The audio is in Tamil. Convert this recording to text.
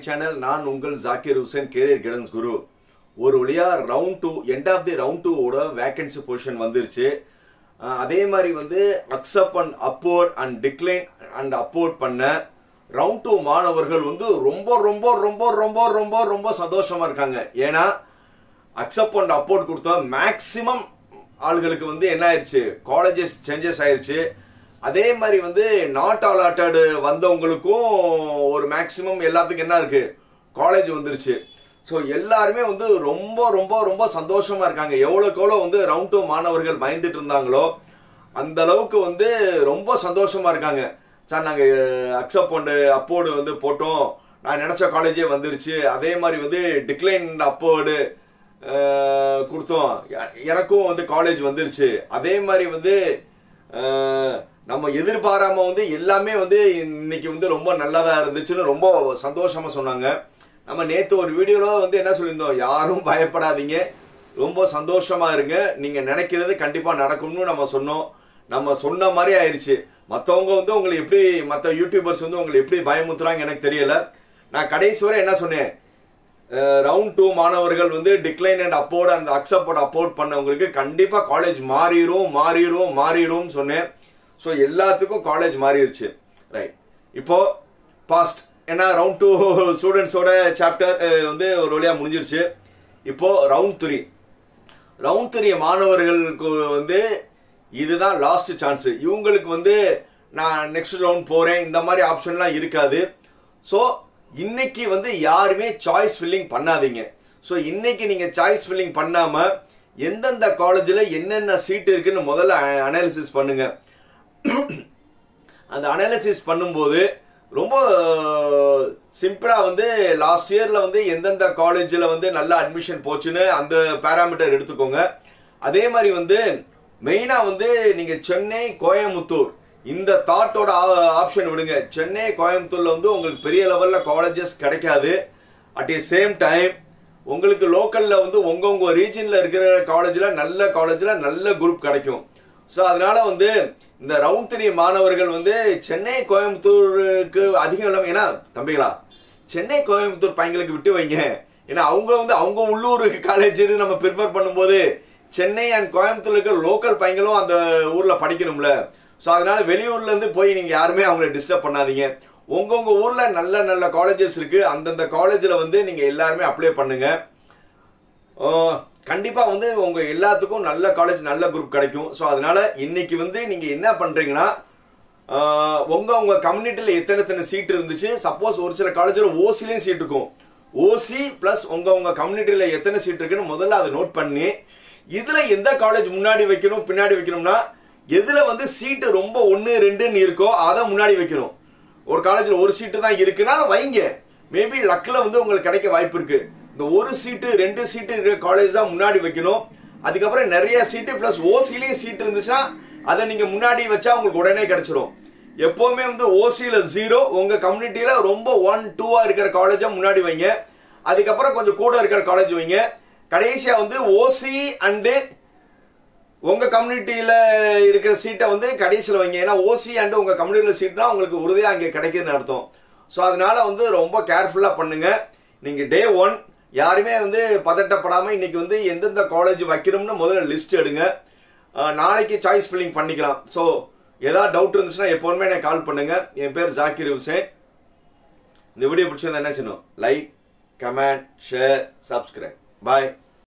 channel. நான் உங்கள் ஜாக்கிர் ஹுசேன் கேரியர் கைடன்ஸ் குரு. ஒரு வழியா round 2 end of the round 2 ஓட வேகன்சி பொசிஷன் வந்துருச்சு. அதே மாதிரி வந்து accept and upward and decline and upward பண்ண ரவுண்ட் 2 மாணவர்கள் வந்து ரொம்ப ரொம்ப ரொம்ப ரொம்ப ரொம்ப ரொம்ப சந்தோஷமா இருக்காங்க. ஏன்னா அக்செப்ட் அண்ட் அப்வர்ட் கொடுத்தா மேக்சிமம் ஆளுகளுக்கு வந்து என்ன ஆயிடுச்சு, காலேஜஸ் சேஞ்சஸ் ஆயிடுச்சு. அதே மாதிரி வந்து நாட் அலாட்டட் வந்தவங்களுக்கும் ஒரு மேக்சிமம் எல்லாத்துக்கும் என்ன இருக்கு, காலேஜ் வந்துருச்சு. ஸோ எல்லாருமே வந்து ரொம்ப ரொம்ப ரொம்ப சந்தோஷமா இருக்காங்க. எவ்வளோக்கு எவ்வளோ வந்து ரவுண்ட் 2 மாணவர்கள் பயந்துட்டு இருந்தாங்களோ அந்த அளவுக்கு வந்து ரொம்ப சந்தோஷமா இருக்காங்க. சார் நாங்கள் அக்செப்ட் அண்ட் அப்போர்டு வந்து போட்டோம், நான் நினைச்ச காலேஜே வந்துருச்சு. அதே மாதிரி வந்து டிக்ளைன் அப்போர்டு கொடுத்தோம், எனக்கும் வந்து காலேஜ் வந்துருச்சு. அதே மாதிரி வந்து நம்ம எதிர்பாராம வந்து எல்லாமே வந்து இன்னைக்கு வந்து ரொம்ப நல்லதா இருந்துச்சுன்னு ரொம்ப சந்தோஷமா சொன்னாங்க. நம்ம நேற்று ஒரு வீடியோல வந்து என்ன சொல்லியிருந்தோம், யாரும் பயப்படாதீங்க, ரொம்ப சந்தோஷமா இருங்க, நீங்க நினைக்கிறது கண்டிப்பா நடக்கும்னு நம்ம சொன்னோம். நம்ம சொன்ன மாதிரி ஆயிடுச்சு. மற்றவங்க வந்து உங்களை எப்படி, மற்ற யூடியூபர்ஸ் வந்து உங்களை எப்படி பயமுத்துறாங்க எனக்கு தெரியல. நான் கடைசி வரை என்ன சொன்னேன், ரவுண்ட் 2 மாணவர்கள் வந்து டிக்ளைன் அண்ட் அப்போர்ட் அந்த அக்செப்ட் அப்போர்ட் பண்ணவங்களுக்கு கண்டிப்பா காலேஜ் மாறிடும் சொன்னேன். ஸோ எல்லாத்துக்கும் காலேஜ் மாறிடுச்சு. ரைட், இப்போ பாஸ்ட் ஏன்னா ரவுண்ட் 2 ஸ்டூடெண்ட்ஸோட சாப்டர் வந்து ஒரு வழியா முடிஞ்சிருச்சு. இப்போ ரவுண்ட் 3 மாணவர்களுக்கு வந்து இதுதான் லாஸ்ட் சான்ஸ். இவங்களுக்கு வந்து நான் நெக்ஸ்ட் ரவுண்ட் போறேன் இந்த மாதிரி ஆப்ஷன்லாம் இருக்காது. ஸோ இன்னைக்கு வந்து யாருமே சாய்ஸ் ஃபில்லிங் பண்ணாதீங்க. ஸோ இன்னைக்கு நீங்க சாய்ஸ் ஃபில்லிங் பண்ணாம எந்தெந்த காலேஜில் என்னென்ன சீட் இருக்குன்னு முதல்ல அனாலிசிஸ் பண்ணுங்க. அந்த அனாலிசிஸ் பண்ணும்போது ரொம்ப சிம்பிளா வந்து லாஸ்ட் இயர்ல வந்து எந்தெந்த காலேஜில் வந்து நல்ல அட்மிஷன் போச்சுன்னு அந்த பேராமீட்டர் எடுத்துக்கோங்க. அதே மாதிரி வந்து மெயினா வந்து நீங்க சென்னை கோயம்புத்தூர் இந்த தாட்டோட ஆப்ஷன் விடுங்க. சென்னை கோயம்புத்தூர்ல வந்து உங்களுக்கு பெரிய லெவல்ல காலேஜஸ் கிடைக்காது. அட் தி சேம் டைம் உங்களுக்கு லோக்கல்ல வந்து உங்க ரீஜன்ல இருக்கிற காலேஜ்ல நல்ல குரூப் கிடைக்கும். ஸோ அதனால வந்து இந்த ரவுண்ட் 3 மாணவர்கள் வந்து சென்னை கோயம்புத்தூருக்கு அதிகம் இல்லாம, ஏன்னா தம்பிகளா சென்னை கோயம்புத்தூர் பையங்களுக்கு விட்டு வைங்க. ஏன்னா அவங்க வந்து அவங்க உள்ளூர் காலேஜ் நம்ம ப்ரிஃபர் பண்ணும்போது சென்னை அண்ட் கோயம்புத்தூர்ல இருக்கிற லோக்கல் பையங்களும் அந்த ஊர்ல படிக்கணும்ல. ஸோ அதனால வெளியூர்ல இருந்து போய் நீங்க யாருமே அவங்களை டிஸ்டர்ப் பண்ணாதீங்க. உங்க ஊர்ல நல்ல காலேஜஸ் இருக்கு, அந்தந்த காலேஜ்ல வந்து நீங்க எல்லாருமே அப்ளை பண்ணுங்க. கண்டிப்பா வந்து உங்க எல்லாத்துக்கும் நல்ல காலேஜ் நல்ல குரூப் கிடைக்கும். ஸோ அதனால இன்னைக்கு வந்து நீங்க என்ன பண்றீங்கன்னா, உங்க கம்யூனிட்டியில எத்தனை சீட் இருந்துச்சு, சப்போஸ் ஒரு சில காலேஜ்ல ஓசிலையும் சீட் இருக்கும், ஓசி பிளஸ் உங்க கம்யூனிட்டியில எத்தனை சீட் இருக்குன்னு முதல்ல அதை நோட் பண்ணி இதுல எந்த காலேஜ் முன்னாடி வைக்கணும் பின்னாடி வைக்கணும்னா, எதுல வந்து சீட்டு ரொம்ப 1 2 இருக்கோ அதை முன்னாடி வைக்கணும். ஒரு காலேஜ்ல ஒரு சீட்டு தான் இருக்குன்னா வைங்க, மேபி லக்ல வந்து உங்களுக்கு கிடைக்க வாய்ப்பு இருக்கு. இந்த ஒரு சீட்டு 2 சீட்டு இருக்கிற காலேஜ் தான் முன்னாடி வைக்கணும். அதுக்கப்புறம் நிறைய சீட்டு பிளஸ் ஓசிலையும் சீட் இருந்துச்சுன்னா அதை நீங்க முன்னாடி வச்சா உங்களுக்கு உடனே கிடைச்சிடும். எப்பவுமே வந்து ஓசியில 0, உங்க கம்யூனிட்டியில ரொம்ப 1 2 இருக்கிற காலேஜா முன்னாடி வைங்க. அதுக்கப்புறம் கொஞ்சம் கூட இருக்கிற காலேஜ் வைங்க. கடைசியா வந்து ஓசி அண்டு உங்க கம்யூனிட்டியில இருக்கிற சீட்டை வந்து கடைசியில் வைங்க. ஏன்னா ஓசி அண்டு உங்க கம்யூனிட்டியில சீட்னா உங்களுக்கு உறுதியா அங்கே கிடைக்குதுன்னு அர்த்தம். ஸோ அதனால வந்து ரொம்ப கேர்ஃபுல்லா பண்ணுங்க. நீங்க டே 1 யாருமே வந்து பதட்டப்படாம இன்னைக்கு வந்து எந்தெந்த காலேஜ் வைக்கணும்னு முதல்ல லிஸ்ட் எடுங்க. நாளைக்கு சாய்ஸ் ஃபில்லிங் பண்ணிக்கலாம். ஸோ ஏதாவது டவுட் இருந்துச்சுன்னா எப்போதுமே எனக்கு கால் பண்ணுங்க. என் பேர் ஜாக்கிர் ஹுசேன். இந்த வீடியோ பிடிச்சிருந்தா என்ன செய்யணும், லைக், கமெண்ட், ஷேர், சப்ஸ்கிரைப். பாய்.